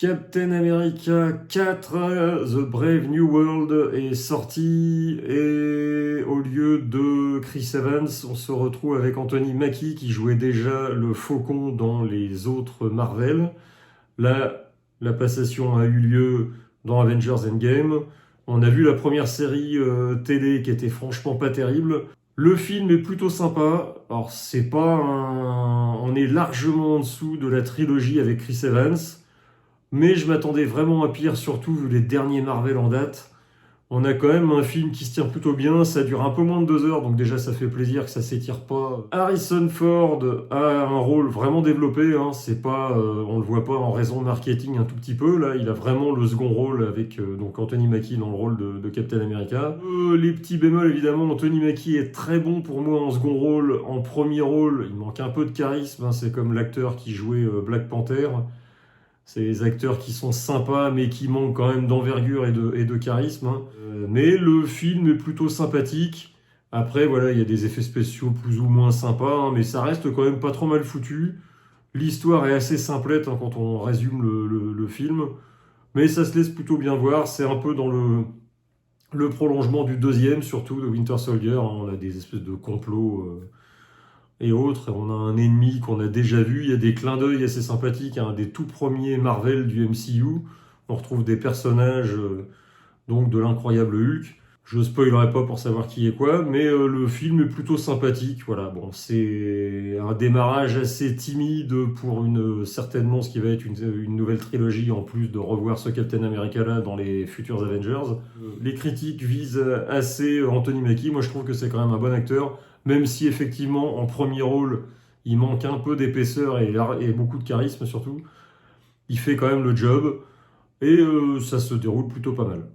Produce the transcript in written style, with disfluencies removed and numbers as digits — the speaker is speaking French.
Captain America 4, The Brave New World est sorti et au lieu de Chris Evans, on se retrouve avec Anthony Mackie qui jouait déjà le Faucon dans les autres Marvel. Là, la passation a eu lieu dans Avengers Endgame. On a vu la première série télé qui était franchement pas terrible. Le film est plutôt sympa. Alors, c'est pas un... On est largement en dessous de la trilogie avec Chris Evans. Mais je m'attendais vraiment à pire, surtout vu les derniers Marvel en date. On a quand même un film qui se tient plutôt bien, ça dure un peu moins de 2 heures, donc déjà ça fait plaisir que ça s'étire pas. Harrison Ford a un rôle vraiment développé, hein, c'est pas, on le voit pas en raison de marketing un tout petit peu, là il a vraiment le second rôle avec donc Anthony Mackie dans le rôle de Captain America. Les petits bémols évidemment, Anthony Mackie est très bon pour moi en second rôle, en premier rôle il manque un peu de charisme, hein, c'est comme l'acteur qui jouait Black Panther. C'est des acteurs qui sont sympas, mais qui manquent quand même d'envergure et de charisme, hein. Mais le film est plutôt sympathique. Après, voilà, il y a des effets spéciaux plus ou moins sympas, hein, mais ça reste quand même pas trop mal foutu. L'histoire est assez simplette hein, quand on résume le film, mais ça se laisse plutôt bien voir. C'est un peu dans le prolongement du deuxième, surtout de Winter Soldier, hein. On a des espèces de complots et autres. On a un ennemi qu'on a déjà vu. Il y a des clins d'œil assez sympathiques, hein, des tout premiers Marvel du MCU. On retrouve des personnages donc de l'incroyable Hulk. Je spoilerai pas pour savoir qui est quoi, mais le film est plutôt sympathique. Voilà, bon, c'est un démarrage assez timide pour certainement ce qui va être une nouvelle trilogie en plus de revoir ce Captain America là dans les futurs Avengers. Les critiques visent assez Anthony Mackie. Moi, je trouve que c'est quand même un bon acteur, même si effectivement en premier rôle il manque un peu d'épaisseur et beaucoup de charisme surtout. Il fait quand même le job et ça se déroule plutôt pas mal.